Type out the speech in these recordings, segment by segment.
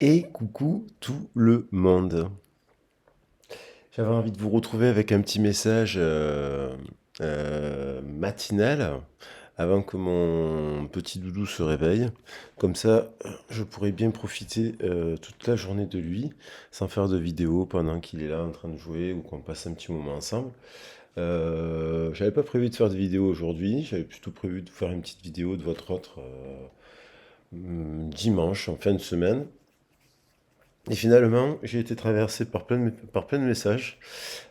Et coucou tout le monde. J'avais envie de vous retrouver avec un petit message matinal avant que mon petit doudou se réveille. Comme ça, je pourrais bien profiter toute la journée de lui sans faire de vidéo pendant qu'il est là en train de jouer ou qu'on passe un petit moment ensemble. J'avais pas prévu de faire de vidéo aujourd'hui, j'avais plutôt prévu de faire une petite vidéo de votre autre dimanche en fin de semaine. Et finalement, j'ai été traversé par plein de messages,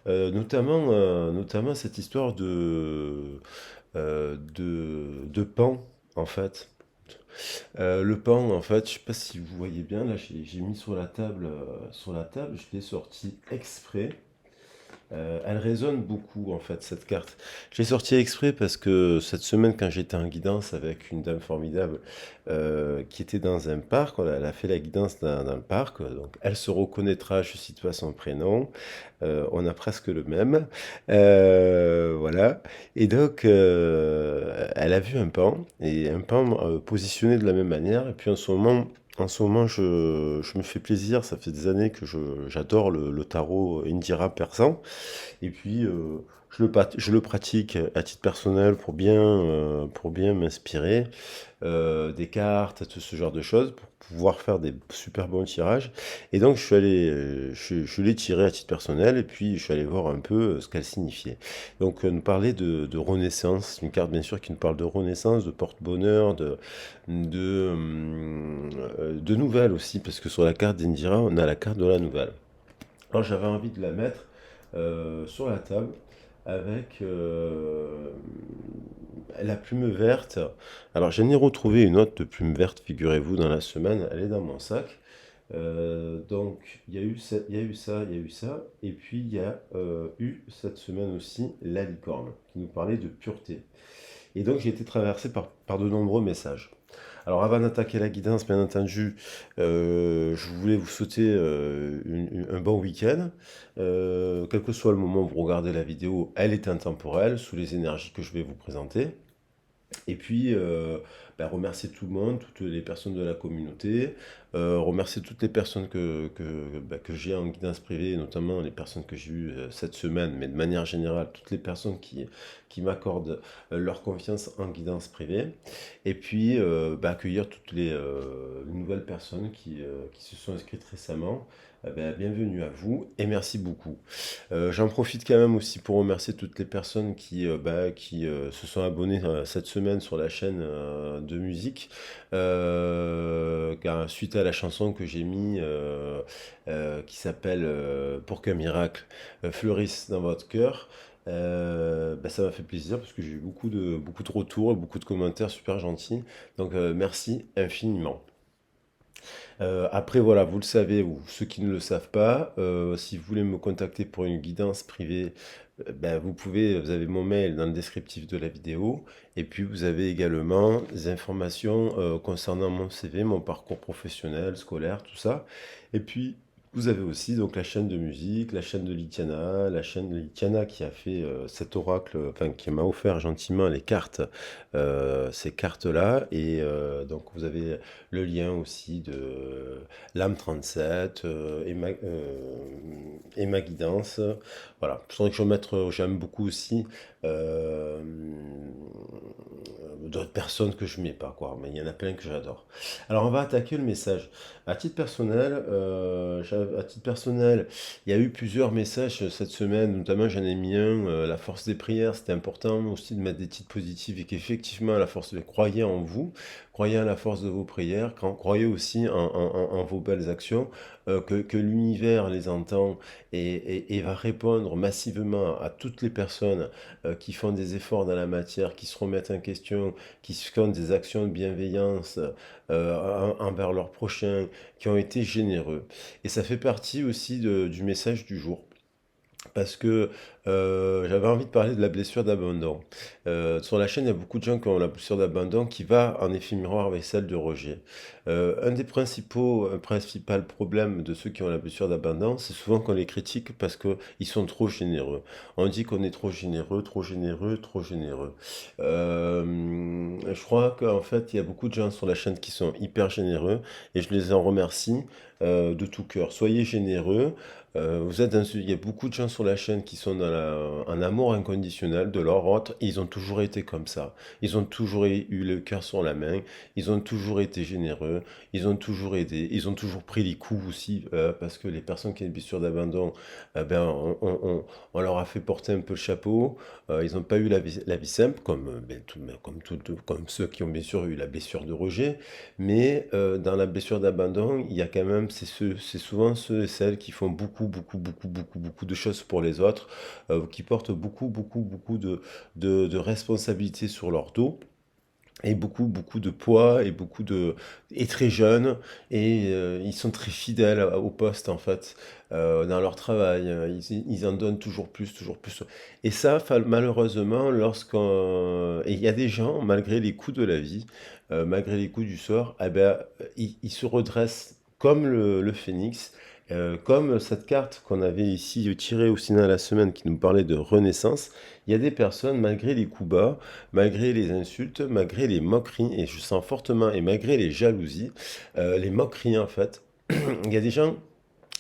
notamment cette histoire de pan, en fait. Le pan, en fait, je sais pas si vous voyez bien, là, j'ai mis sur la table, je l'ai sorti exprès. Elle résonne beaucoup en fait cette carte. Je l'ai sortie exprès parce que cette semaine quand j'étais en guidance avec une dame formidable qui était dans un parc, elle a fait la guidance dans le parc, donc elle se reconnaîtra, je cite pas son prénom, on a presque le même. Voilà. Et donc elle a vu un pan, et un pan positionné de la même manière, et puis en ce moment, je me fais plaisir. Ça fait des années que j'adore le tarot Indira persan. Et puis, je le pratique à titre personnel pour bien m'inspirer des cartes, tout ce genre de choses, pour pouvoir faire des super bons tirages. Et donc, je l'ai tiré à titre personnel, et puis je suis allé voir un peu ce qu'elle signifiait. Donc, nous parler de renaissance, une carte bien sûr qui nous parle de renaissance, de porte-bonheur, de nouvelles aussi, parce que sur la carte d'Indira, on a la carte de la nouvelle. Alors j'avais envie de la mettre sur la table avec la plume verte. Alors j'en ai retrouvé une autre de plume verte, figurez-vous, dans la semaine. Elle est dans mon sac. Donc il y a eu ça, il y a eu ça, il y a eu ça. Et puis il y a eu cette semaine aussi la licorne qui nous parlait de pureté. Et donc j'ai été traversé par de nombreux messages. Alors avant d'attaquer la guidance, bien entendu, je voulais vous souhaiter un bon week-end. Quel que soit le moment où vous regardez la vidéo, elle est intemporelle, sous les énergies que je vais vous présenter. Et puis, remercier tout le monde, toutes les personnes de la communauté, remercier toutes les personnes que j'ai en guidance privée, notamment les personnes que j'ai eues cette semaine, mais de manière générale, toutes les personnes qui m'accordent leur confiance en guidance privée. Et puis, accueillir toutes les nouvelles personnes qui se sont inscrites récemment. Bienvenue à vous et merci beaucoup. J'en profite quand même aussi pour remercier toutes les personnes qui se sont abonnées cette semaine sur la chaîne de musique, car suite à la chanson que j'ai mis qui s'appelle Pour qu'un miracle fleurisse dans votre cœur. Ça m'a fait plaisir parce que j'ai eu beaucoup de retours, beaucoup de commentaires super gentils. Donc merci infiniment. Après, voilà, vous le savez, ou ceux qui ne le savent pas, si vous voulez me contacter pour une guidance privée, vous avez mon mail dans le descriptif de la vidéo, et puis vous avez également des informations concernant mon CV, mon parcours professionnel, scolaire, tout ça. Et puis, vous avez aussi donc la chaîne de musique, la chaîne de Litiana qui a fait cet oracle, enfin qui m'a offert gentiment les cartes, ces cartes-là, et donc vous avez le lien aussi de l'âme 37 et ma guidance. Voilà, je voudrais que j'aime beaucoup aussi euh, d'autres personnes que je mets pas, quoi, mais il y en a plein que j'adore. Alors on va attaquer le message. À titre personnel, il y a eu plusieurs messages cette semaine, notamment j'en ai mis un, la force des prières, c'était important aussi de mettre des titres positifs et qu'effectivement la force de croyez en vous. Croyez à la force de vos prières, croyez aussi en vos belles actions, que l'univers les entend et va répondre massivement à toutes les personnes qui font des efforts dans la matière, qui se remettent en question, qui font des actions de bienveillance envers leurs prochains, qui ont été généreux. Et ça fait partie aussi du message du jour. parce que j'avais envie de parler de la blessure d'abandon. Sur la chaîne, il y a beaucoup de gens qui ont la blessure d'abandon qui va en effet miroir avec celle de rejet. Un des principaux problèmes de ceux qui ont la blessure d'abandon, c'est souvent qu'on les critique parce qu'ils sont trop généreux. On dit qu'on est trop généreux, trop généreux, trop généreux. Je crois qu'en fait, il y a beaucoup de gens sur la chaîne qui sont hyper généreux et je les en remercie de tout cœur. Soyez généreux. Il y a beaucoup de gens sur la chaîne qui sont dans un amour inconditionnel de leur autre. Ils ont toujours été comme ça. Ils ont toujours eu le cœur sur la main. Ils ont toujours été généreux. Ils ont toujours aidé. Ils ont toujours pris les coups aussi, parce que les personnes qui ont une blessure d'abandon, ben, on leur a fait porter un peu le chapeau. Ils n'ont pas eu la vie simple, comme ceux qui ont bien sûr eu la blessure de rejet. Mais dans la blessure d'abandon, il y a quand même, c'est souvent ceux et celles qui font beaucoup, beaucoup, beaucoup, beaucoup, beaucoup de choses pour les autres, qui portent beaucoup, beaucoup, beaucoup de responsabilités sur leur dos. Et beaucoup, beaucoup de poids et très jeunes et ils sont très fidèles au poste en fait, dans leur travail. Ils en donnent toujours plus, toujours plus. Et ça, malheureusement, et il y a des gens, malgré les coups de la vie, malgré les coups du sort, eh ben, ils se redressent comme le phénix. Comme cette carte qu'on avait ici tirée au cinéma la semaine qui nous parlait de renaissance, il y a des personnes, malgré les coups bas, malgré les insultes, malgré les moqueries, et je sens fortement, et malgré les jalousies, les moqueries en fait, il y a des gens,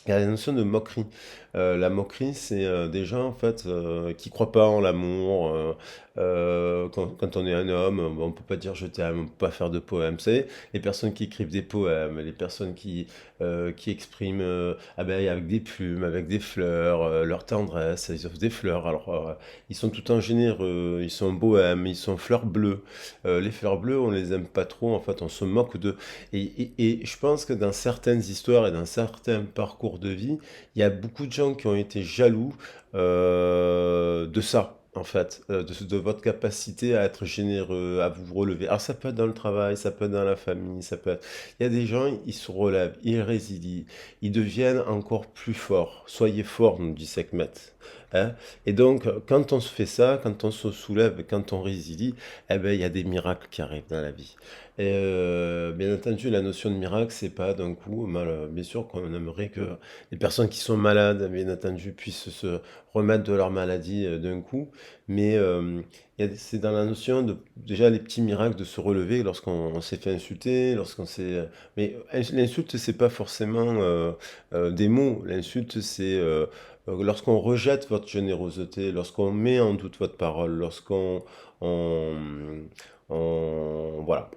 il y a la notion de moquerie. La moquerie, c'est des gens en fait qui croient pas en l'amour. Quand on est un homme, bon, on peut pas dire je t'aime, on peut pas faire de poèmes. Vous savez, les personnes qui écrivent des poèmes, les personnes qui expriment ah ben, avec des plumes, avec des fleurs, leur tendresse, ils offrent des fleurs. Alors, ils sont tout le temps généreux, ils sont bohèmes, ils sont fleurs bleues. Les fleurs bleues, on les aime pas trop, en fait, on se moque d'eux. Et je pense que dans certaines histoires et dans certains parcours de vie, il y a beaucoup de gens qui ont été jaloux de ça. En fait, de votre capacité à être généreux, à vous relever. Alors ça peut être dans le travail, ça peut être dans la famille, ça peut être... Il y a des gens, ils se relèvent, ils résilient, ils deviennent encore plus forts. Soyez forts, nous dit Sekhmet. Hein. Et donc, quand on se fait ça, quand on se soulève, quand on résilie, eh ben, il y a des miracles qui arrivent dans la vie. Et bien entendu, la notion de miracle, c'est pas d'un coup, bien sûr qu'on aimerait que les personnes qui sont malades, bien entendu, puissent se remettre de leur maladie d'un coup, mais c'est dans la notion de, déjà, les petits miracles de se relever lorsqu'on s'est fait insulter, lorsqu'on s'est... Mais l'insulte, c'est pas forcément des mots, l'insulte, c'est... lorsqu'on rejette votre générosité, lorsqu'on met en doute votre parole, on, voilà,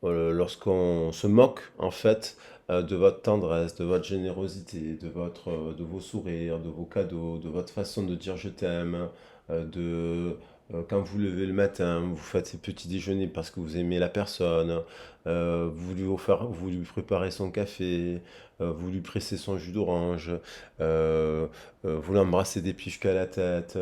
lorsqu'on se moque en fait de votre tendresse, de votre générosité, de vos sourires, de vos cadeaux, de votre façon de dire je t'aime, quand vous levez le matin, vous faites ces petits déjeuners parce que vous aimez la personne, vous lui préparez son café, vous lui pressez son jus d'orange, vous l'embrassez des pieds jusqu'à la tête,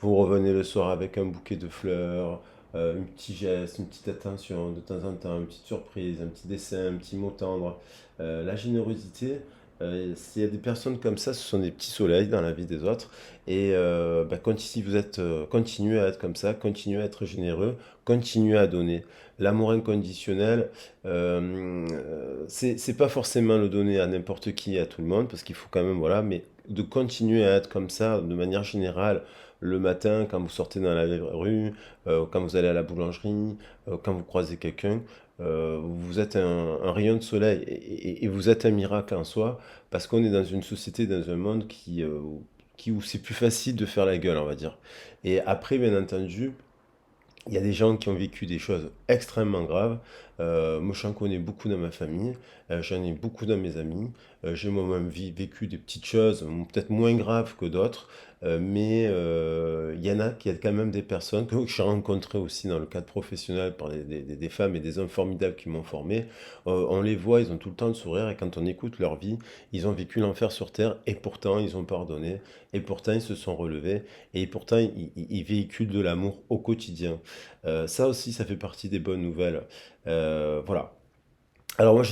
vous revenez le soir avec un bouquet de fleurs, un petit geste, une petite attention de temps en temps, une petite surprise, un petit dessin, un petit mot tendre. La générosité, s'il y a des personnes comme ça, ce sont des petits soleils dans la vie des autres. Et bah, si vous êtes, continuez à être comme ça, continuez à être généreux, continuez à donner. L'amour inconditionnel, c'est pas forcément le donner à n'importe qui, à tout le monde, parce qu'il faut quand même, voilà, mais de continuer à être comme ça de manière générale le matin quand vous sortez dans la rue, quand vous allez à la boulangerie, quand vous croisez quelqu'un, vous êtes un rayon de soleil et vous êtes un miracle en soi parce qu'on est dans une société, dans un monde où c'est plus facile de faire la gueule, on va dire. Et après, bien entendu, il y a des gens qui ont vécu des choses extrêmement graves. Moi, j'en connais beaucoup dans ma famille, j'en ai beaucoup dans mes amis. J'ai moi-même vécu des petites choses, peut-être moins graves que d'autres, mais il y a quand même des personnes que j'ai rencontrées aussi dans le cadre professionnel par des femmes et des hommes formidables qui m'ont formé. On les voit, ils ont tout le temps le sourire et quand on écoute leur vie, ils ont vécu l'enfer sur terre et pourtant ils ont pardonné et pourtant ils se sont relevés et pourtant ils véhiculent de l'amour au quotidien. Ça aussi, ça fait partie des bonnes nouvelles. Voilà. Alors moi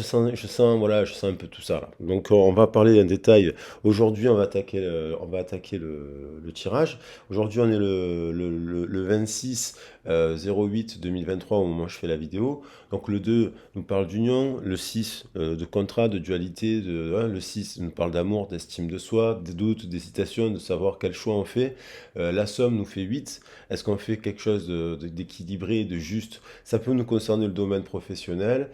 voilà, je sens un peu tout ça là. Donc on va parler en détail. Aujourd'hui, on va attaquer le tirage. Aujourd'hui, on est le 26 08 2023 au moment où je fais la vidéo. Donc le 2 nous parle d'union, le 6 de contrat, de dualité, le 6 nous parle d'amour, d'estime de soi, des doutes, d'hésitation, de savoir quel choix on fait. La somme nous fait 8. Est-ce qu'on fait quelque chose d'équilibré, de juste? Ça peut nous concerner le domaine professionnel.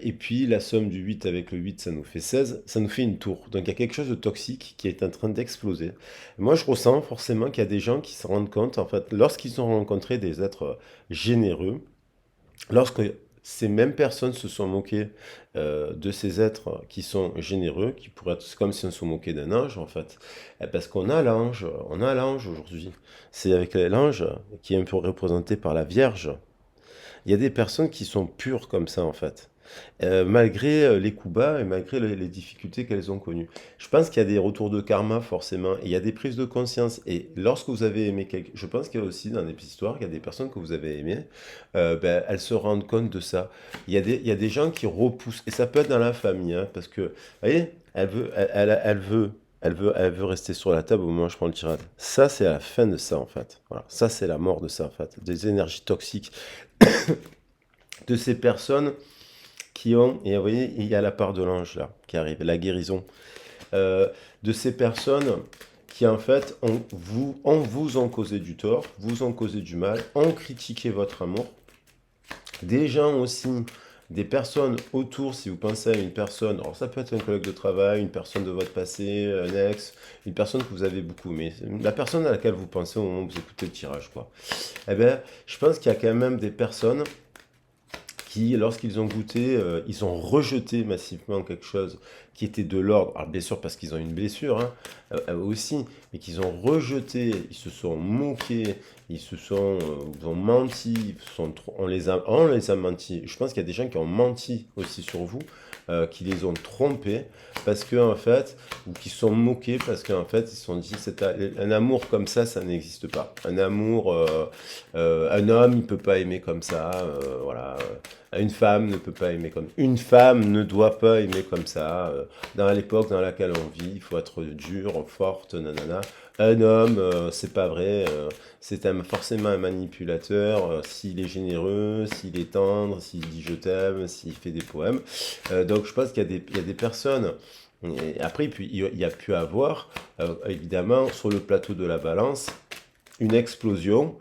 Et puis la somme du 8 avec le 8, ça nous fait 16, ça nous fait une tour. Donc il y a quelque chose de toxique qui est en train d'exploser. Moi, je ressens forcément qu'il y a des gens qui se rendent compte, en fait, lorsqu'ils ont rencontré des êtres généreux, lorsque ces mêmes personnes se sont moquées de ces êtres qui sont généreux, qui pourraient être c'est comme si on se moquait d'un ange, en fait. Parce on a l'ange aujourd'hui. C'est avec l'ange qui est un peu représenté par la Vierge. Il y a des personnes qui sont pures comme ça, en fait. Malgré les coups bas et malgré les difficultés qu'elles ont connues. Je pense qu'il y a des retours de karma, forcément, et il y a des prises de conscience. Et lorsque vous avez aimé quelqu'un, je pense qu'il y a aussi dans des histoires, il y a des personnes que vous avez aimées, elles se rendent compte de ça. Il y a des gens qui repoussent, et ça peut être dans la famille, hein, parce que, vous voyez, elle veut rester sur la table au moment où je prends le tirade. Ça, c'est à la fin de ça, en fait. Voilà. Ça, c'est la mort de ça, en fait. Des énergies toxiques de ces personnes qui ont, et vous voyez, il y a la part de l'ange là, qui arrive, la guérison, euh, de ces personnes qui en fait vous ont causé du tort, vous ont causé du mal, ont critiqué votre amour. Des gens aussi, des personnes autour, si vous pensez à une personne, alors ça peut être un collègue de travail, une personne de votre passé, un ex, une personne que vous avez beaucoup aimé, la personne à laquelle vous pensez au moment où vous écoutez le tirage, quoi. Eh bien, je pense qu'il y a quand même des personnes qui, lorsqu'ils ont goûté, ils ont rejeté massivement quelque chose qui était de l'ordre, alors bien sûr parce qu'ils ont une blessure, hein, aussi, mais qu'ils ont rejeté, ils se sont moqués, ils ont menti, on les a menti. Je pense qu'il y a des gens qui ont menti aussi sur vous, qui les ont trompés, parce que en fait, ou qui se sont moqués, parce qu'en fait, ils se sont dit, un amour comme ça n'existe pas. Un amour, un homme, il peut pas aimer comme ça, voilà. Une femme ne peut pas aimer comme une femme ne doit pas aimer comme ça. Dans l'époque dans laquelle on vit, il faut être dur, forte, nanana. Un homme, c'est pas vrai. Forcément un manipulateur. S'il est généreux, s'il est tendre, s'il dit je t'aime, s'il fait des poèmes. Donc je pense il y a des personnes. Et après, puis, il y a pu avoir, évidemment, sur le plateau de la balance, une explosion.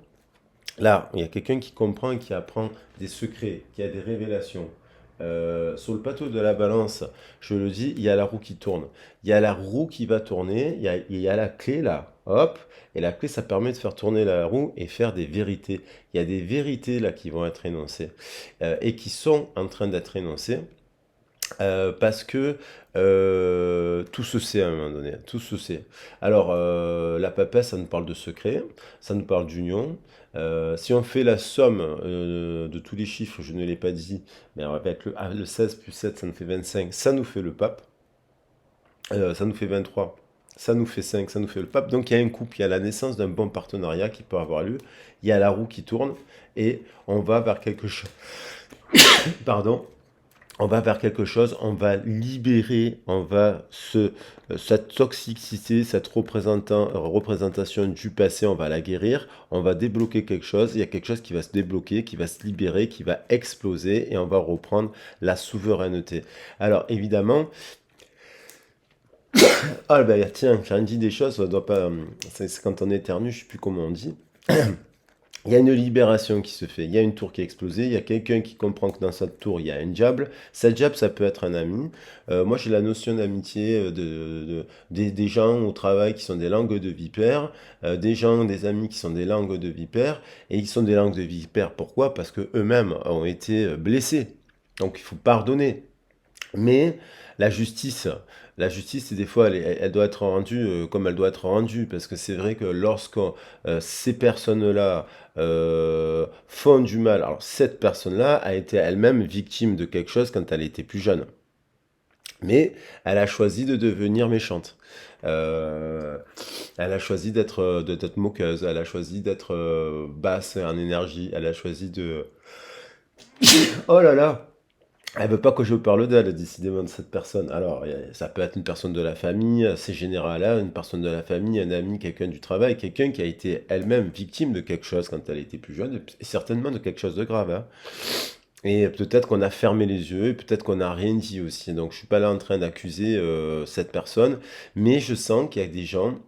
Là, il y a quelqu'un qui comprend et qui apprend des secrets, qui a des révélations. Sur le plateau de la balance, je le dis, il y a la roue qui tourne. Il y a la roue qui va tourner, il y a la clé là, hop, et la clé, ça permet de faire tourner la roue et faire des vérités. Il y a des vérités là qui vont être énoncées et qui sont en train d'être énoncées. Parce que tout se sait à un moment donné, tout se sait. Alors, la papesse, ça nous parle de secret, ça nous parle d'union. Si on fait la somme de tous les chiffres, je ne l'ai pas dit, mais avec le 16 plus 7, ça nous fait 25, ça nous fait le pape. Ça nous fait 23, ça nous fait 5, ça nous fait le pape. Donc il y a un couple, il y a la naissance d'un bon partenariat qui peut avoir lieu, il y a la roue qui tourne, et on va vers quelque chose. Pardon, on va vers quelque chose, on va libérer, cette toxicité, cette représentation du passé, on va la guérir, on va débloquer quelque chose, il y a quelque chose qui va se débloquer, qui va se libérer, qui va exploser, et on va reprendre la souveraineté. Alors évidemment, ah ben tiens, j'ai dit des choses, ça doit pas, c'est quand on éternue, je sais plus comment on dit. Il y a une libération qui se fait, il y a une tour qui a explosé, il y a quelqu'un qui comprend que dans cette tour, il y a un diable. Cette diable, ça peut être un ami. Moi, j'ai la notion d'amitié des gens au travail qui sont des langues de vipère, des gens, des amis qui sont des langues de vipère, et ils sont des langues de vipère. Pourquoi? Parce que eux-mêmes ont été blessés. Donc, il faut pardonner. Mais la justice, la justice, des fois, elle doit être rendue comme elle doit être rendue, parce que c'est vrai que lorsque ces personnes-là font du mal, alors cette personne-là a été elle-même victime de quelque chose quand elle était plus jeune, mais elle a choisi de devenir méchante. Euh, Elle a choisi d'être moqueuse, elle a choisi d'être basse en énergie, elle a choisi de... Oh là là! Elle veut pas que je parle d'elle, décidément, de cette personne. Alors, ça peut être une personne de la famille, c'est général, hein, une personne de la famille, un ami, quelqu'un du travail, quelqu'un qui a été elle-même victime de quelque chose quand elle était plus jeune, et certainement de quelque chose de grave, hein. Et peut-être qu'on a fermé les yeux, et peut-être qu'on n'a rien dit aussi. Donc, je suis pas là en train d'accuser cette personne, mais je sens qu'il y a des gens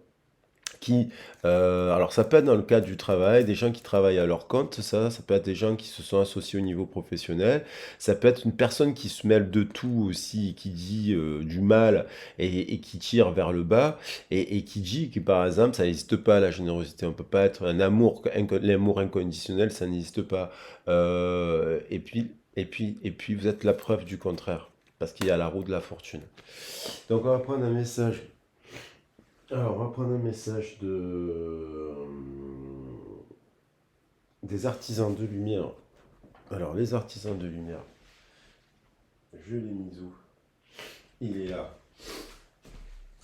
qui, alors ça peut être dans le cadre du travail, des gens qui travaillent à leur compte, ça peut être des gens qui se sont associés au niveau professionnel, ça peut être une personne qui se mêle de tout aussi, qui dit du mal et qui tire vers le bas, et qui dit que par exemple ça n'existe pas la générosité, on peut pas être un amour, l'amour inconditionnel, ça n'existe pas. Et puis vous êtes la preuve du contraire, parce qu'il y a la roue de la fortune. Donc on va prendre un message. Alors, on va prendre un message des artisans de lumière. Alors, les artisans de lumière, je l'ai mis où? Il est là.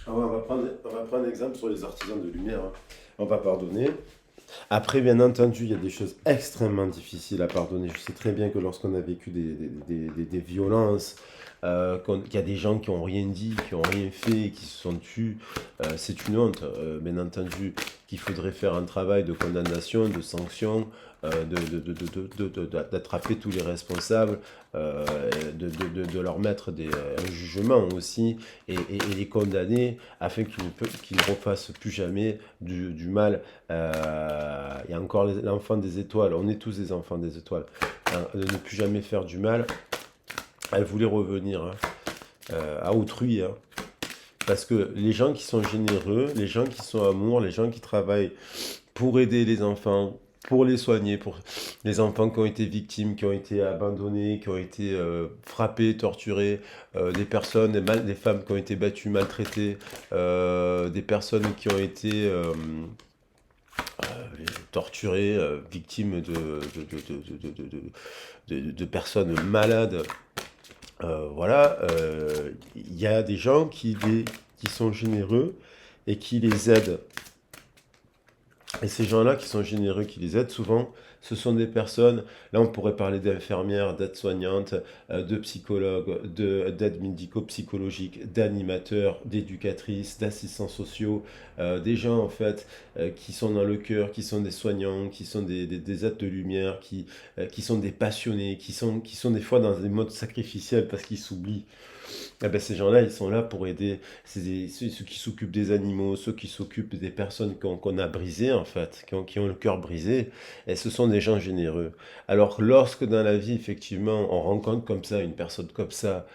Alors, on va prendre exemple sur les artisans de lumière, hein. On va pardonner. Après, bien entendu, il y a des choses extrêmement difficiles à pardonner. Je sais très bien que lorsqu'on a vécu des violences, qu'il y a des gens qui n'ont rien dit, qui n'ont rien fait, qui se sont tus, c'est une honte. Bien entendu, qu'il faudrait faire un travail de condamnation, de sanction, d'attraper tous les responsables, de leur mettre un jugement aussi, et les condamner afin qu'ils ne refassent plus jamais du mal. Il y a encore l'enfant des étoiles, on est tous des enfants des étoiles, hein, de ne plus jamais faire du mal. Elle voulait revenir, hein, à autrui, hein. Parce que les gens qui sont généreux, les gens qui sont amour, les gens qui travaillent pour aider les enfants, pour les soigner, pour les enfants qui ont été victimes, qui ont été abandonnés, qui ont été frappés, torturés, des femmes qui ont été battues, maltraitées, des personnes qui ont été torturées, victimes de personnes malades. Voilà, il y a des gens qui sont généreux et qui les aident. Et ces gens-là qui sont généreux, qui les aident, souvent, ce sont des personnes, là on pourrait parler d'infirmières, d'aides-soignantes, de psychologues, d'aides médico-psychologiques, d'animateurs, d'éducatrices, d'assistants sociaux, des gens en fait qui sont dans le cœur, qui sont des soignants, qui sont des êtres de lumière, qui sont des passionnés, qui sont des fois dans des modes sacrificiels parce qu'ils s'oublient. Eh ben, ces gens-là, ils sont là pour aider. Ceux qui s'occupent des animaux, ceux qui s'occupent des personnes qu'on a brisées, en fait, qui ont le cœur brisé. Et ce sont des gens généreux. Alors, lorsque dans la vie, effectivement, on rencontre comme ça une personne comme ça,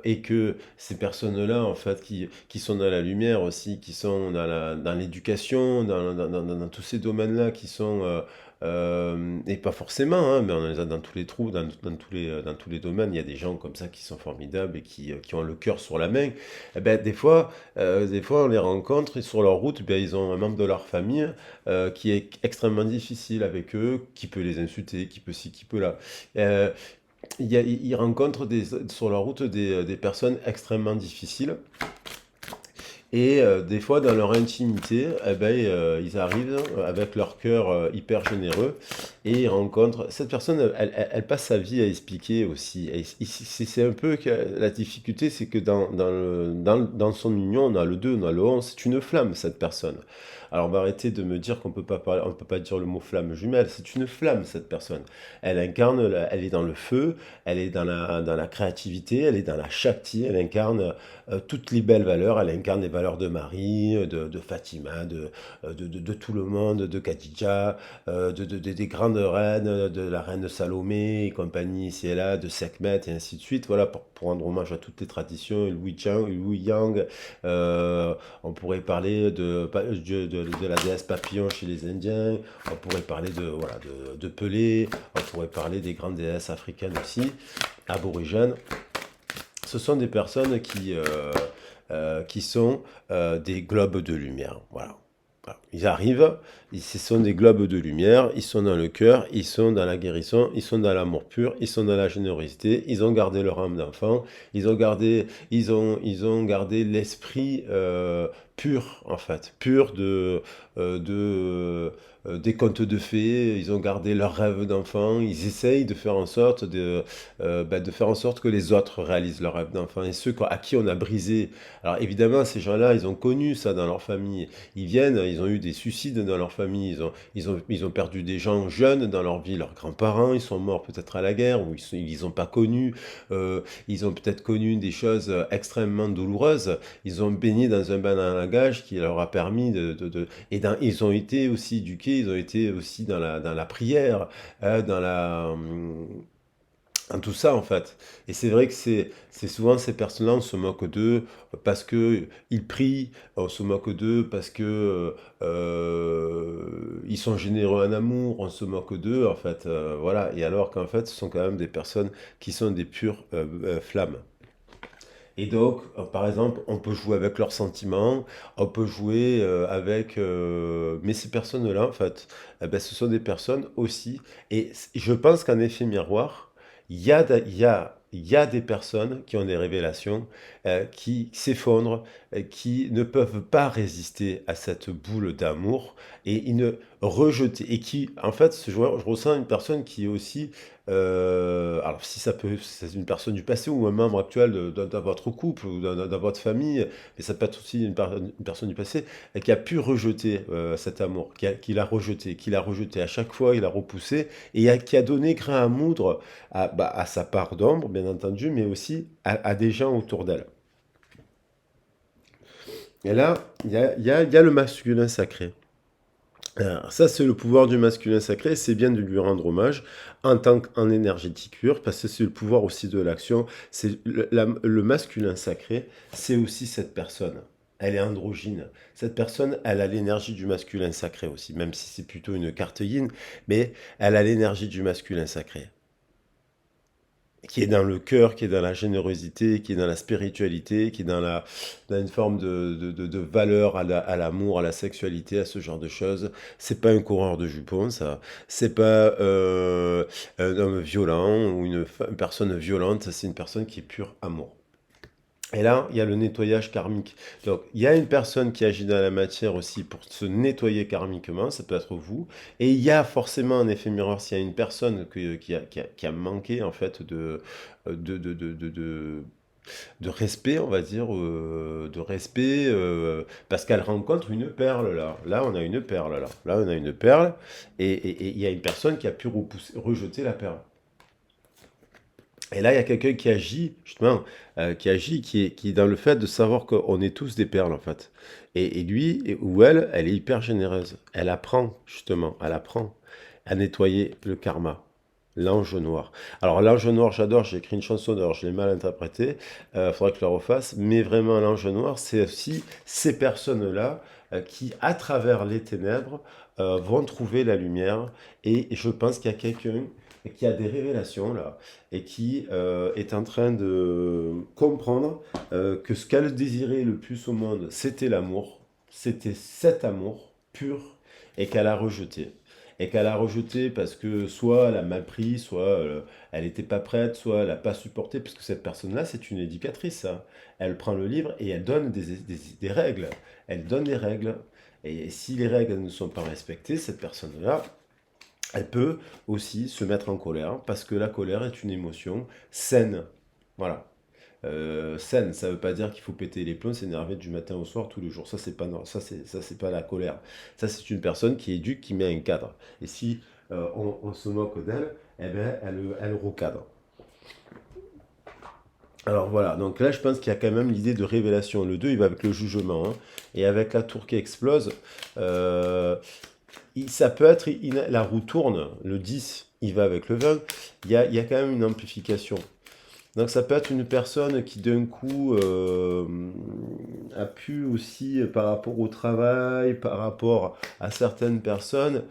et que ces personnes-là, en fait, qui sont dans la lumière aussi, qui sont dans l'éducation, dans tous ces domaines-là, qui sont... et pas forcément, hein, mais on les a dans tous les trous, dans tous les domaines. Il y a des gens comme ça qui sont formidables et qui ont le cœur sur la main. Eh ben, des fois, on les rencontre et sur leur route, ben, ils ont un membre de leur famille qui est extrêmement difficile avec eux, qui peut les insulter, qui peut ci, qui peut là. Euh, ils rencontrent sur leur route des personnes extrêmement difficiles. Et des fois, dans leur intimité, eh ben, ils arrivent avec leur cœur hyper généreux et ils rencontrent... Cette personne, elle passe sa vie à expliquer aussi. Et c'est un peu que la difficulté, c'est que dans son union, on a le 2, on a le 11, c'est une flamme, cette personne. Alors on va arrêter de me dire qu'on peut pas parler, on peut pas dire le mot flamme jumelle, c'est une flamme, cette personne. Elle incarne, elle est dans le feu, elle est dans la créativité, elle est dans la Shakti, elle incarne toutes les belles valeurs. Elle incarne les valeurs de Marie, de Fatima, de tout le monde, de Khadija, des grandes reines, de la reine Salomé et compagnie ici et là, de Sekhmet et ainsi de suite. Voilà, pour rendre hommage à toutes les traditions, Louis Yang. On pourrait parler de la déesse papillon chez les Indiens. On pourrait parler voilà, de Pelé. On pourrait parler des grandes déesses africaines aussi, aborigènes. Ce sont des personnes qui sont des globes de lumière. Voilà. Voilà. Ils arrivent, ce sont des globes de lumière, ils sont dans le cœur, ils sont dans la guérison, ils sont dans l'amour pur, ils sont dans la générosité, ils ont gardé leur âme d'enfant, ils ont gardé l'esprit pur, en fait, pur des contes de fées. Ils ont gardé leurs rêves d'enfant. Ils essayent de faire en sorte de faire en sorte que les autres réalisent leurs rêves d'enfant. Et ceux à qui on a brisé. Alors évidemment, ces gens-là, ils ont connu ça dans leur famille. Ils viennent, ils ont eu des suicides dans leur famille. Ils ont perdu des gens jeunes dans leur vie. Leurs grands-parents, ils sont morts peut-être à la guerre ou ils ont pas connu. Ils ont peut-être connu des choses extrêmement douloureuses. Ils ont baigné dans un bain à langage qui leur a permis ils ont été aussi éduqués, ils ont été aussi dans la prière, dans tout ça en fait. Et c'est vrai que c'est souvent ces personnes-là, on se moque d'eux parce que ils prient, on se moque d'eux parce que ils sont généreux en amour, on se moque d'eux en fait. Voilà. Et alors qu'en fait, ce sont quand même des personnes qui sont des pures flammes. Et donc, par exemple, on peut jouer avec leurs sentiments, on peut jouer avec... mais ces personnes-là, en fait, eh ben, ce sont des personnes aussi. Et je pense qu'en effet miroir, il y a des personnes qui ont des révélations, qui s'effondrent, qui ne peuvent pas résister à cette boule d'amour et ils ne rejeter. Et qui, en fait, je ressens une personne qui est aussi alors si c'est une personne du passé ou un membre actuel de votre couple ou de votre famille, mais ça peut être aussi une personne du passé, et qui a pu rejeter cet amour, qui l'a rejeté à chaque fois, il a repoussé, et qui a donné grain à moudre à sa part d'ombre, bien entendu, mais aussi à des gens autour d'elle. Et là, il y a le masculin sacré. Alors, ça, c'est le pouvoir du masculin sacré, c'est bien de lui rendre hommage en tant qu'en énergétique pure, parce que c'est le pouvoir aussi de l'action. C'est le masculin sacré, c'est aussi cette personne. Elle est androgyne. Cette personne, elle a l'énergie du masculin sacré aussi, même si c'est plutôt une carte yin, mais elle a l'énergie du masculin sacré qui est dans le cœur, qui est dans la générosité, qui est dans la spiritualité, qui est dans une forme de valeur à l'amour, à la sexualité, à ce genre de choses. C'est pas un coureur de jupons, ça. C'est pas un homme violent ou une personne violente, c'est une personne qui est pure amour. Et là, il y a le nettoyage karmique. Donc, il y a une personne qui agit dans la matière aussi pour se nettoyer karmiquement, ça peut être vous. Et il y a forcément un effet miroir s'il y a une personne qui a manqué en fait de, de, de, de, de- de respect, on va dire, de respect, parce qu'elle rencontre une perle là. Là, on a une perle là. Là, on a une perle, et il y a une personne qui a pu rejeter la perle. Et là, il y a quelqu'un qui agit, justement, qui est dans le fait de savoir qu'on est tous des perles, en fait. Et lui, ou elle est hyper généreuse. Elle apprend, justement, elle apprend à nettoyer le karma. L'ange noir. Alors, l'ange noir, j'adore, j'ai écrit une chanson, d'ailleurs, je l'ai mal interprétée, il faudrait que je la refasse, mais vraiment, l'ange noir, c'est aussi ces personnes-là qui, à travers les ténèbres, vont trouver la lumière. Et je pense qu'il y a quelqu'un qui a des révélations, là, et qui est en train de comprendre que ce qu'elle désirait le plus au monde, c'était l'amour, c'était cet amour pur, et qu'elle a rejeté. Et qu'elle a rejeté parce que soit elle a mal pris, soit elle n'était pas prête, soit elle n'a pas supporté, parce que cette personne-là, c'est une éducatrice, hein. Elle prend le livre et elle donne des règles. Elle donne des règles. Et si les règles ne sont pas respectées, cette personne-là, elle peut aussi se mettre en colère parce que la colère est une émotion saine. Voilà. Saine, ça veut pas dire qu'il faut péter les plombs, s'énerver du matin au soir tous les jours. Ça c'est pas non, ça c'est pas la colère. Ça c'est une personne qui éduque, qui met un cadre. Et si on se moque d'elle, eh ben elle recadre. Alors voilà, donc là je pense qu'il y a quand même l'idée de révélation. Le 2 il va avec le jugement, hein. Et avec la tour qui explose, euh, ça peut être, la roue tourne, le 10 il va avec le 20, il y a quand même une amplification. Donc ça peut être une personne qui d'un coup a pu aussi, par rapport au travail, par rapport à certaines personnes,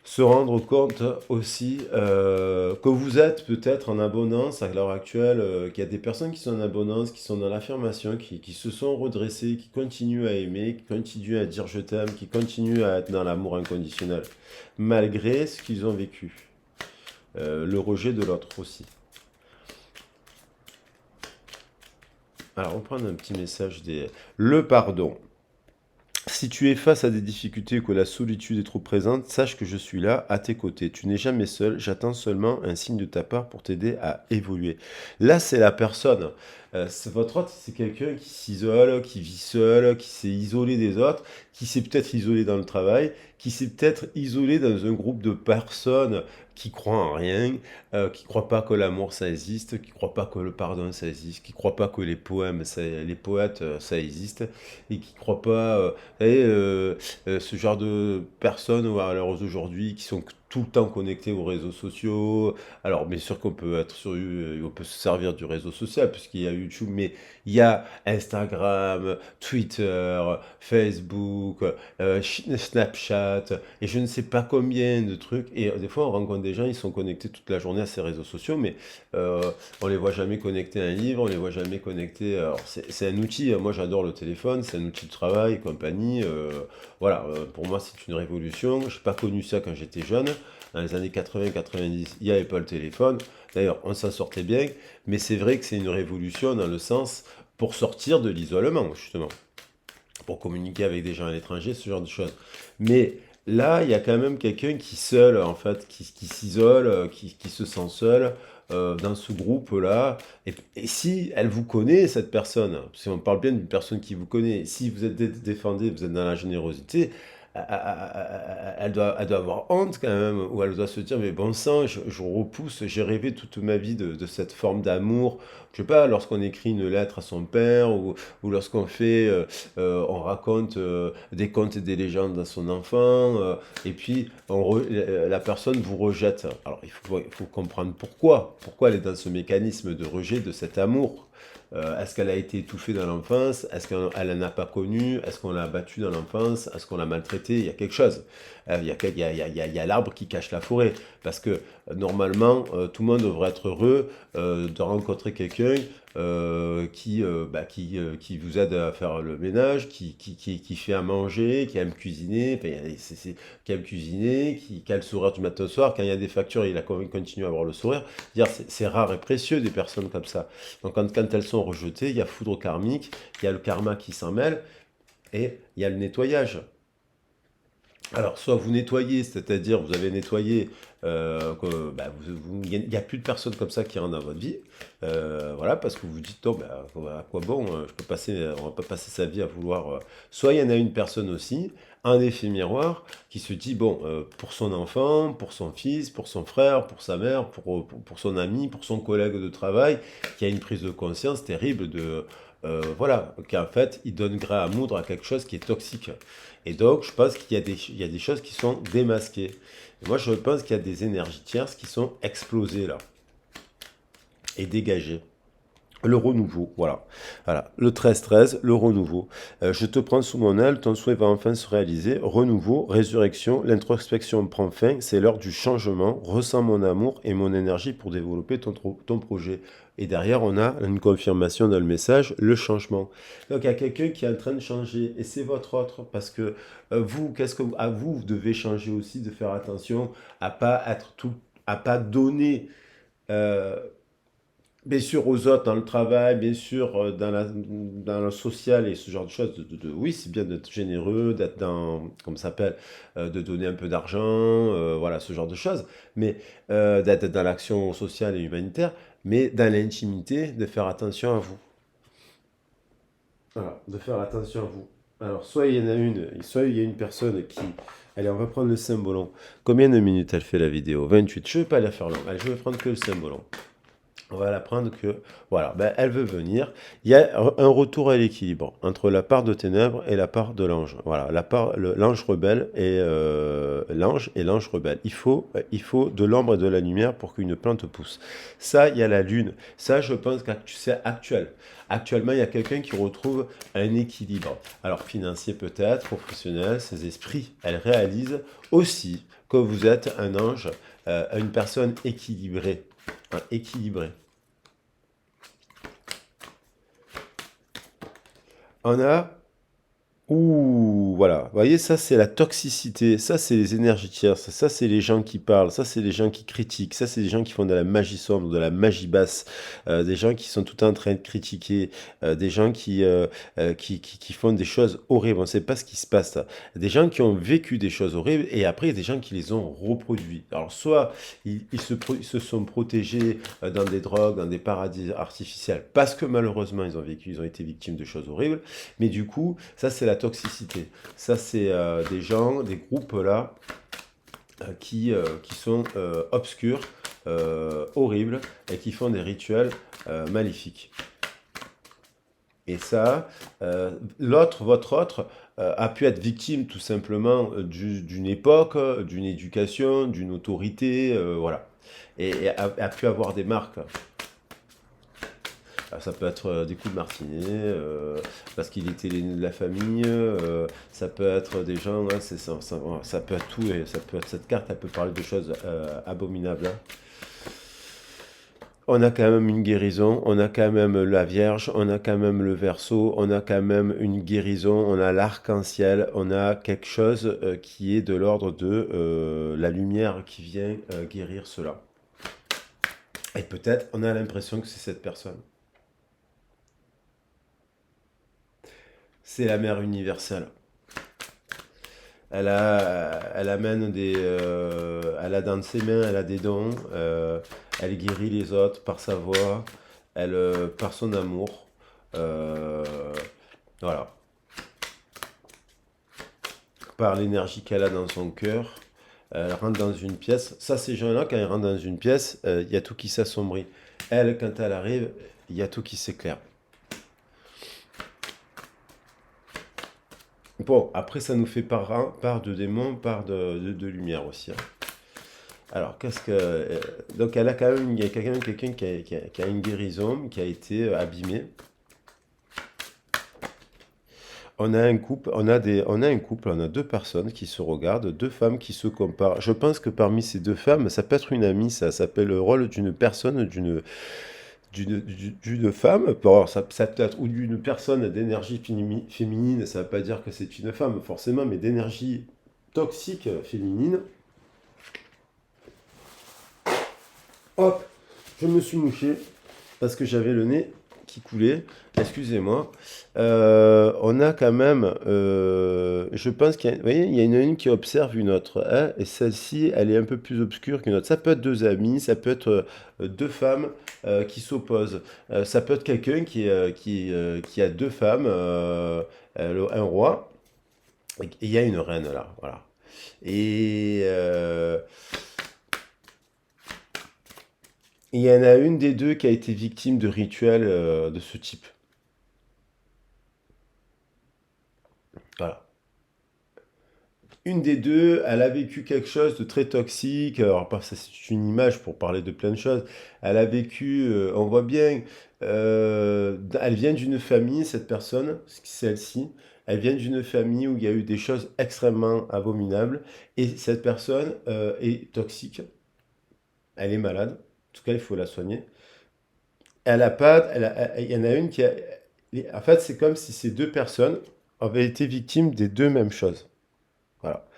se rendre compte aussi que vous êtes peut-être en abondance à l'heure actuelle, qu'il y a des personnes qui sont en abondance, qui sont dans l'affirmation, qui se sont redressées, qui continuent à aimer, qui continuent à dire je t'aime, qui continuent à être dans l'amour inconditionnel, malgré ce qu'ils ont vécu. Le rejet de l'autre aussi. Alors, on prend un petit message des... Le pardon. Si tu es face à des difficultés ou que la solitude est trop présente, sache que je suis là, à tes côtés. Tu n'es jamais seul, j'attends seulement un signe de ta part pour t'aider à évoluer. Là, c'est la personne. Votre autre, c'est quelqu'un qui s'isole, qui vit seul, qui s'est isolé des autres, qui s'est peut-être isolé dans le travail, qui s'est peut-être isolé dans un groupe de personnes qui croient en rien, qui croient pas que l'amour ça existe, qui croient pas que le pardon ça existe, qui croient pas que les poèmes, les poètes ça existe, et qui croient pas vous savez, ce genre de personnes, à l'heure d'aujourd'hui, qui sont tout le temps connectées aux réseaux sociaux. Alors, bien sûr qu'on peut être sur, on peut se servir du réseau social, puisqu'il y a YouTube, mais il y a Instagram, Twitter, Facebook, Snapchat, et je ne sais pas combien de trucs. Et des fois, on rencontre des gens, ils sont connectés toute la journée à ces réseaux sociaux, mais euh, on les voit jamais connecter à un livre, on les voit jamais connecter. Alors, c'est un outil, moi j'adore le téléphone, c'est un outil de travail, compagnie. Voilà, pour moi c'est une révolution. Je n'ai pas connu ça quand j'étais jeune. Dans les années 80-90, il n'y avait pas le téléphone. D'ailleurs, on s'en sortait bien, mais c'est vrai que c'est une révolution dans le sens pour sortir de l'isolement, justement, pour communiquer avec des gens à l'étranger, ce genre de choses. Mais là, il y a quand même quelqu'un qui seul, en fait, qui s'isole, qui se sent seul dans ce groupe-là. Et si elle vous connaît, cette personne, si on parle bien d'une personne qui vous connaît, si vous êtes défendé, vous êtes dans la générosité, elle doit avoir honte quand même, ou elle doit se dire, mais bon sang, je repousse, j'ai rêvé toute ma vie de cette forme d'amour. Je sais pas, lorsqu'on écrit une lettre à son père, ou lorsqu'on fait, on raconte des contes et des légendes à son enfant, et puis la personne vous rejette. Alors il faut comprendre pourquoi elle est dans ce mécanisme de rejet de cet amour. Est-ce qu'elle a été étouffée dans l'enfance? Est-ce qu'elle n'en a pas connu? Est-ce qu'on l'a battue dans l'enfance? Est-ce qu'on l'a maltraitée? Il y a quelque chose. Il y a l'arbre qui cache la forêt. Parce que normalement, tout le monde devrait être heureux de rencontrer quelqu'un qui vous aide à faire le ménage, qui fait à manger, qui aime cuisiner, enfin, qui aime cuisiner, qui a le sourire du matin au soir. Quand il y a des factures, il continue à avoir le sourire. C'est rare et précieux des personnes comme ça. Donc quand elles sont rejetées, il y a foudre karmique, il y a le karma qui s'en mêle, et il y a le nettoyage. Alors, soit vous nettoyez, c'est-à-dire vous avez nettoyé, il n'y a plus de personnes comme ça qui rentrent dans votre vie, voilà, parce que vous vous dites, non, à quoi bon, on va pas passer sa vie à vouloir. Soit il y en a une personne aussi, un effet miroir, qui se dit, bon, pour son enfant, pour son fils, pour son frère, pour sa mère, pour son ami, pour son collègue de travail, qui a une prise de conscience terrible voilà, qu'en fait, il donne grain à moudre à quelque chose qui est toxique. Et donc, je pense qu'il y a des choses qui sont démasquées. Et moi, je pense qu'il y a des énergies tierces qui sont explosées là et dégagées. Le renouveau, voilà. Voilà. Le 13-13, le renouveau. Je te prends sous mon aile, ton souhait va enfin se réaliser. Renouveau, résurrection, l'introspection prend fin, c'est l'heure du changement. Ressens mon amour et mon énergie pour développer ton projet. Et derrière, on a une confirmation dans le message, le changement. Donc, il y a quelqu'un qui est en train de changer, et c'est votre autre, parce que vous devez changer aussi, de faire attention à pas être tout, à pas donner. euh, Bien sûr, aux autres, dans le travail, bien sûr, dans le social et ce genre de choses. Oui, c'est bien d'être généreux, d'être dans, comme ça s'appelle, de donner un peu d'argent, voilà, ce genre de choses. Mais d'être dans l'action sociale et humanitaire, mais dans l'intimité, de faire attention à vous. Voilà, de faire attention à vous. Alors, soit il y a une personne qui... Allez, on va prendre le symbolon. Combien de minutes elle fait la vidéo? 28. Je ne vais pas la faire longue. Allez, je vais prendre que le symbolon. On va l'apprendre que, voilà, elle veut venir. Il y a un retour à l'équilibre entre la part de ténèbres et la part de l'ange. Voilà, l'ange rebelle et l'ange rebelle. Il faut de l'ombre et de la lumière pour qu'une plante pousse. Ça, il y a la lune. Ça, je pense que c'est actuel. Actuellement, il y a quelqu'un qui retrouve un équilibre. Alors, financier peut-être, professionnel, ses esprits. Elle réalise aussi que vous êtes un ange, une personne équilibrée. Équilibrée. On a Ouh, voilà. Vous voyez, ça, c'est la toxicité. Ça, c'est les énergies tierces. Ça, c'est les gens qui parlent. Ça, c'est les gens qui critiquent. Ça, c'est les gens qui font de la magie sombre, de la magie basse. Des gens qui sont tout le temps en train de critiquer. Des gens qui font des choses horribles. On ne sait pas ce qui se passe là. Des gens qui ont vécu des choses horribles et après, il y a des gens qui les ont reproduits. Alors, soit ils se sont protégés dans des drogues, dans des paradis artificiels, parce que malheureusement, ils ont été victimes de choses horribles. Mais du coup, ça, c'est la toxicité. Ça, c'est des gens, des groupes là, qui sont obscurs, horribles, et qui font des rituels maléfiques. Et ça, votre autre, a pu être victime tout simplement d'une époque, d'une éducation, d'une autorité, voilà. Et a pu avoir des marques. Ça peut être des coups de martinet, parce qu'il était l'aîné de la famille. Ça peut être des gens, hein, ça peut être tout. Et ça peut être, cette carte, elle peut parler de choses abominables, hein. On a quand même une guérison, on a quand même la Vierge, on a quand même le Verseau, on a quand même une guérison, on a l'arc-en-ciel, on a quelque chose qui est de l'ordre de la lumière qui vient guérir cela. Et peut-être on a l'impression que c'est cette personne. C'est la mère universelle. Elle amène elle a dans ses mains, elle a des dons. Elle guérit les autres par sa voix, par son amour. euh, voilà, par l'énergie qu'elle a dans son cœur. Elle rentre dans une pièce. Ça, ces gens-là, quand ils rentrent dans une pièce, il y a tout qui s'assombrit. Elle, quand elle arrive, il y a tout qui s'éclaire. Bon, après, ça nous fait part de démons, part de lumière aussi, hein. Alors, qu'est-ce que. Donc, elle a quand même, il y a quelqu'un qui a une guérison, qui a été abîmé. On a un couple, on a un couple, on a deux personnes qui se regardent, deux femmes qui se comparent. Je pense que parmi ces deux femmes, ça peut être une amie, ça s'appelle le rôle d'une personne, d'une femme. Bon, ça peut être ou d'une personne d'énergie féminine, ça ne veut pas dire que c'est une femme forcément, mais d'énergie toxique féminine. Hop, je me suis mouché parce que j'avais le nez qui coulait. Excusez-moi. On a quand même, je pense vous voyez, il y en a une qui observe une autre, hein, et celle-ci, elle est un peu plus obscure qu'une autre. Ça peut être deux amis, ça peut être deux femmes qui s'opposent. Ça peut être quelqu'un qui a deux femmes, un roi, et il y a une reine là, voilà. Et il y en a une des deux qui a été victime de rituels de ce type. Voilà. Une des deux, elle a vécu quelque chose de très toxique. Alors, ça, c'est une image pour parler de plein de choses. Elle a vécu, on voit bien, elle vient d'une famille, cette personne, celle-ci, elle vient d'une famille où il y a eu des choses extrêmement abominables. Et cette personne est toxique, elle est malade. En tout cas, il faut la soigner. Elle a pas, il y en a une qui a, en fait, c'est comme si ces deux personnes avaient été victimes des deux mêmes choses. Voilà.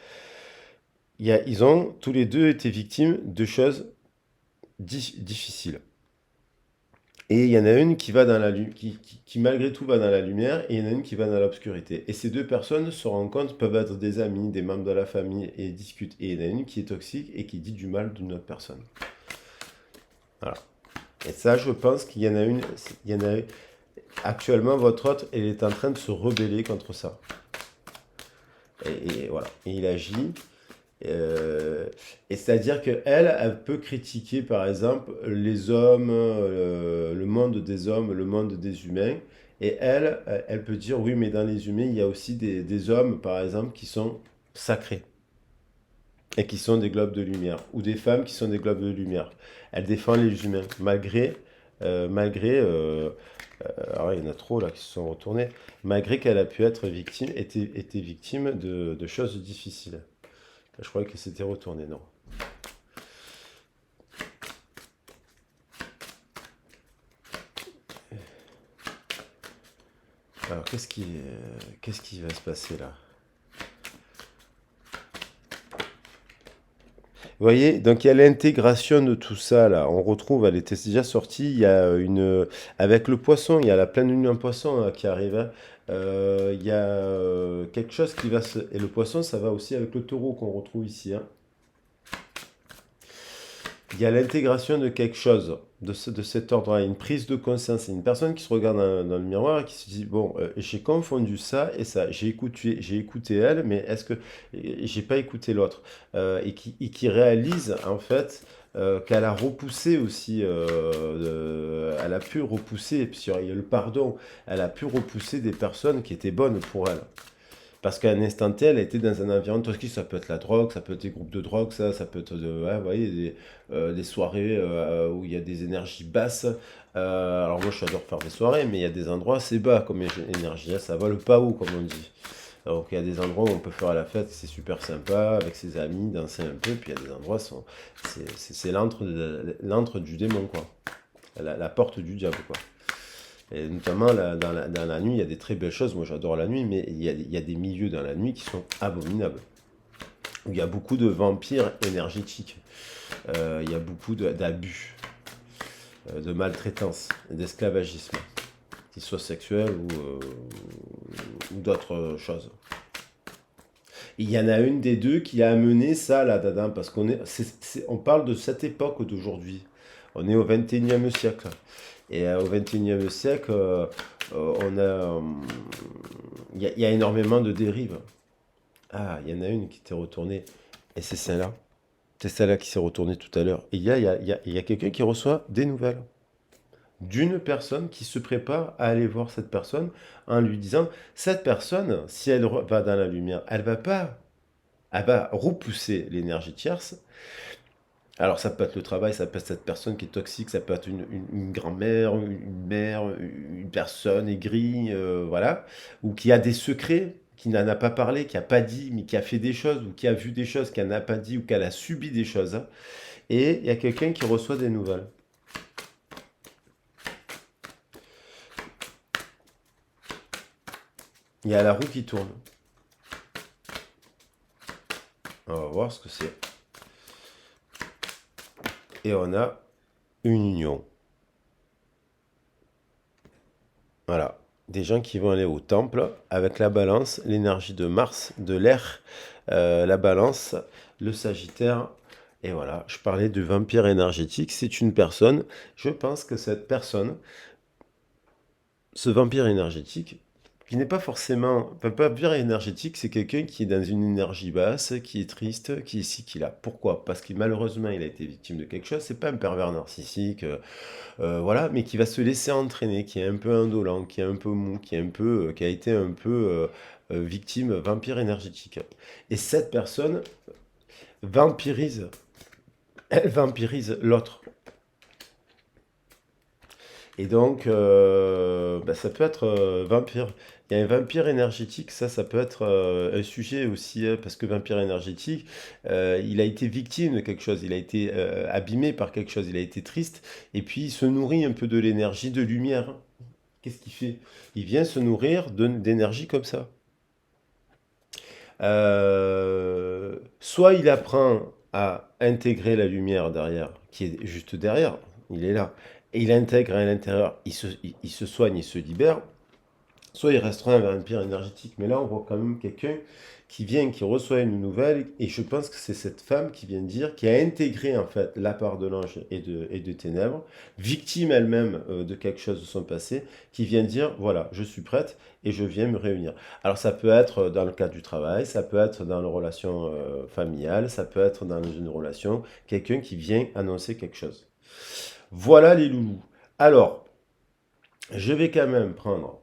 Ils ont tous les deux été victimes de choses difficiles. Et il y en a une qui va dans qui malgré tout va dans la lumière, et il y en a une qui va dans l'obscurité. Et ces deux personnes se rencontrent, peuvent être des amis, des membres de la famille, et discutent. Et il y en a une qui est toxique et qui dit du mal d'une autre personne. Voilà. Et ça, je pense qu'il y en a une, il y en a actuellement, votre hôte, elle est en train de se rebeller contre ça. Et voilà. Et il agit. Euh, et c'est-à-dire qu'elle, elle peut critiquer, par exemple, les hommes, le monde des hommes, le monde des humains. Et elle peut dire, oui, mais dans les humains, il y a aussi des hommes, par exemple, qui sont sacrés et qui sont des globes de lumière, ou des femmes qui sont des globes de lumière. Elle défend les humains, malgré, alors il y en a trop là qui se sont retournés, malgré qu'elle a pu être victime, était victime de choses difficiles. Je croyais que c'était retourné, non. Alors, qu'est-ce qui va se passer là? Vous voyez, donc il y a l'intégration de tout ça là. On retrouve, elle était déjà sortie. Il y a avec le poisson, il y a la pleine lune en poisson là, qui arrive, hein. Il y a quelque chose qui va se. Et le poisson, ça va aussi avec le taureau qu'on retrouve ici, hein. Il y a l'intégration de quelque chose de cet ordre-là, une prise de conscience. C'est une personne qui se regarde dans le miroir et qui se dit, bon, j'ai confondu ça et ça. J'ai écouté elle, mais est-ce que j'ai pas écouté l'autre? Et qui réalise en fait qu'elle a repoussé aussi, elle a pu repousser, et puis il y a le pardon, elle a pu repousser des personnes qui étaient bonnes pour elle. Parce qu'à un instant T, elle était dans un environnement toxique, ça peut être la drogue, ça peut être des groupes de drogue, ça peut être ouais, vous voyez, des soirées où il y a des énergies basses. Alors moi, j'adore faire des soirées, mais il y a des endroits, c'est bas comme énergie, hein, ça vole pas haut, comme on dit. Donc il y a des endroits où on peut faire la fête, c'est super sympa, avec ses amis, danser un peu, puis il y a des endroits, c'est l'antre du démon, quoi. La porte du diable, quoi. Et notamment dans la nuit, il y a des très belles choses. Moi, j'adore la nuit, mais il y a des milieux dans la nuit qui sont abominables. Où il y a beaucoup de vampires énergétiques. Il y a beaucoup d'abus, de maltraitance, d'esclavagisme, qu'il soit sexuel ou d'autres choses. Il y en a une des deux qui a amené ça là-dedans, parce on parle de cette époque d'aujourd'hui. On est au 21e siècle. Et au 21e siècle, il y a énormément de dérives. Ah, il y en a une qui t'est retournée. Et c'est celle-là. C'est celle-là qui s'est retournée tout à l'heure. Et il y a quelqu'un qui reçoit des nouvelles d'une personne qui se prépare à aller voir cette personne en lui disant, cette personne, si elle va dans la lumière, elle va repousser l'énergie tierce. Alors ça peut être le travail, ça peut être cette personne qui est toxique, ça peut être une grand-mère, une mère, une personne aigrie, voilà, ou qui a des secrets, qui n'en a pas parlé, qui n'a pas dit, mais qui a fait des choses, ou qui a vu des choses qu'elle n'a pas dit, ou qu'elle a subi des choses, hein. Et il y a quelqu'un qui reçoit des nouvelles. Il y a la roue qui tourne. On va voir ce que c'est. Et on a une union. Voilà. Des gens qui vont aller au temple avec la balance, l'énergie de Mars, de l'air, la balance, le Sagittaire. Et voilà, je parlais du vampire énergétique. C'est une personne, je pense que cette personne, ce vampire énergétique, qui n'est pas forcément. Enfin, pas vampire énergétique, c'est quelqu'un qui est dans une énergie basse, qui est triste, qui est ici, qui est là. Pourquoi? Parce que malheureusement, il a été victime de quelque chose. C'est pas un pervers narcissique, voilà, mais qui va se laisser entraîner, qui est un peu indolent, qui est un peu mou, qui a été un peu victime, vampire énergétique. Et cette personne vampirise, elle vampirise l'autre. Et donc, bah, ça peut être vampire. Il y a un vampire énergétique, ça peut être un sujet aussi, hein, parce que vampire énergétique, il a été victime de quelque chose, il a été abîmé par quelque chose, il a été triste, et puis il se nourrit un peu de l'énergie de lumière. Qu'est-ce qu'il fait? Il vient se nourrir d'énergie comme ça. Soit il apprend à intégrer la lumière derrière, qui est juste derrière, il est là, et il intègre à l'intérieur, il se soigne, il se libère, soit il restera un vampire énergétique. Mais là, on voit quand même quelqu'un qui vient, qui reçoit une nouvelle, et je pense que c'est cette femme qui vient dire, qui a intégré en fait la part de l'ange et de ténèbres, victime elle-même de quelque chose de son passé, qui vient dire, voilà, je suis prête et je viens me réunir. Alors ça peut être dans le cadre du travail, ça peut être dans une relation familiale, ça peut être dans une relation, quelqu'un qui vient annoncer quelque chose. Voilà les loulous. Alors, je vais quand même prendre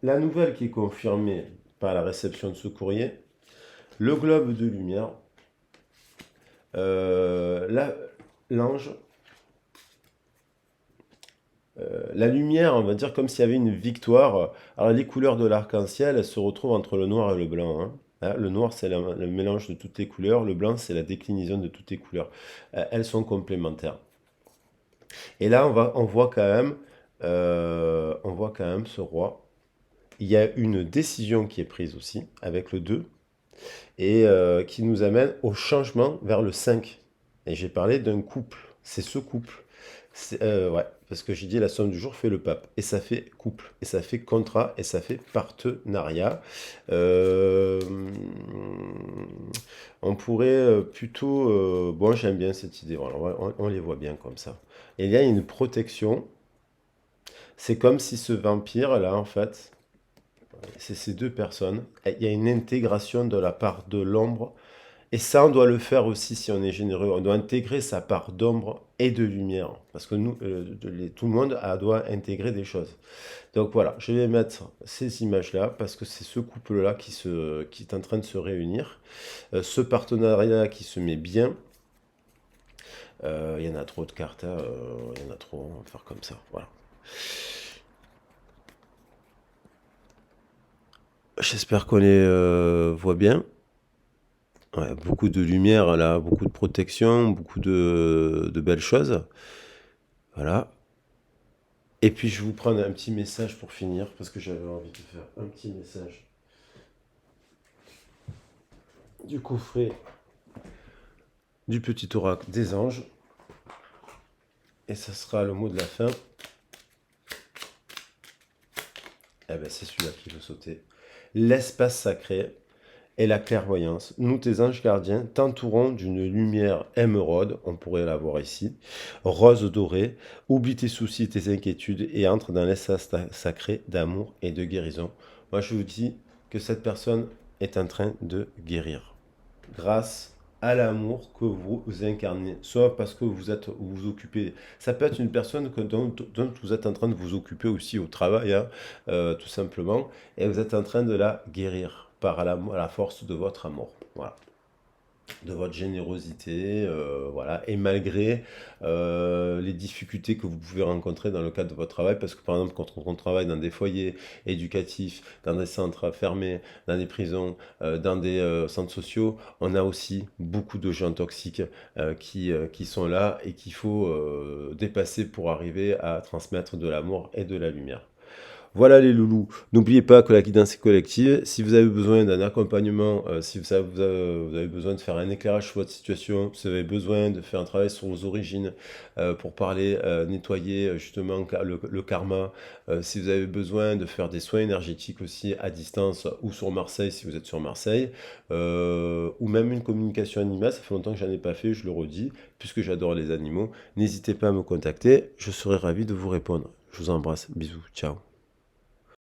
la nouvelle qui est confirmée par la réception de ce courrier, le globe de lumière, l'ange, la lumière, on va dire comme s'il y avait une victoire. Alors les couleurs de l'arc-en-ciel, elles se retrouvent entre le noir et le blanc, hein. Hein, le noir, c'est le mélange de toutes les couleurs, le blanc, c'est la déclinaison de toutes les couleurs. Elles sont complémentaires. Et là, on voit quand même ce roi. il y a une décision qui est prise aussi avec le 2 et qui nous amène au changement vers le 5. Et j'ai parlé d'un couple. C'est ce couple. Ouais, parce que j'ai dit la somme du jour fait le pape. Et ça fait couple, et ça fait contrat, et ça fait partenariat. Euh, on pourrait plutôt... bon, j'aime bien cette idée. Voilà, on les voit bien comme ça. Et il y a une protection. C'est comme si ce vampire-là, en fait, c'est ces deux personnes. Il y a une intégration de la part de l'ombre. Et ça, on doit le faire aussi si on est généreux. On doit intégrer sa part d'ombre et de lumière. Parce que nous, tout le monde doit intégrer des choses. Donc voilà, je vais mettre ces images-là parce que c'est ce couple-là qui est en train de se réunir. Ce partenariat qui se met bien. Il y en a trop de cartes, hein, il y en a trop, on va faire comme ça. Voilà. J'espère qu'on les voit bien. Ouais, beaucoup de lumière là, beaucoup de protection, beaucoup de belles choses. Voilà. Et puis je vais vous prendre un petit message pour finir, parce que j'avais envie de faire un petit message du coffret du petit oracle des anges. Et ça sera le mot de la fin. Eh ben c'est celui-là qui veut sauter. L'espace sacré et la clairvoyance. Nous, tes anges gardiens, t'entourons d'une lumière émeraude, on pourrait la voir ici, rose dorée. Oublie tes soucis, tes inquiétudes et entre dans l'espace sacré d'amour et de guérison. Moi, je vous dis que cette personne est en train de guérir grâce à l'amour que vous incarnez, soit parce que vous occupez. Ça peut être une personne dont vous êtes en train de vous occuper aussi au travail, hein, tout simplement, et vous êtes en train de la guérir par la force de votre amour. Voilà, de votre générosité, voilà, et malgré les difficultés que vous pouvez rencontrer dans le cadre de votre travail, parce que par exemple quand on travaille dans des foyers éducatifs, dans des centres fermés, dans des prisons, dans des centres sociaux, on a aussi beaucoup de gens toxiques qui sont là et qu'il faut dépasser pour arriver à transmettre de l'amour et de la lumière. Voilà les loulous. N'oubliez pas que la guidance est collective. Si vous avez besoin d'un accompagnement, si vous avez besoin de faire un éclairage sur votre situation, si vous avez besoin de faire un travail sur vos origines pour parler, nettoyer justement le karma, si vous avez besoin de faire des soins énergétiques aussi à distance ou sur Marseille si vous êtes sur Marseille, ou même une communication animale, ça fait longtemps que j'en ai pas fait, je le redis, puisque j'adore les animaux, n'hésitez pas à me contacter, je serai ravi de vous répondre. Je vous embrasse, bisous, ciao.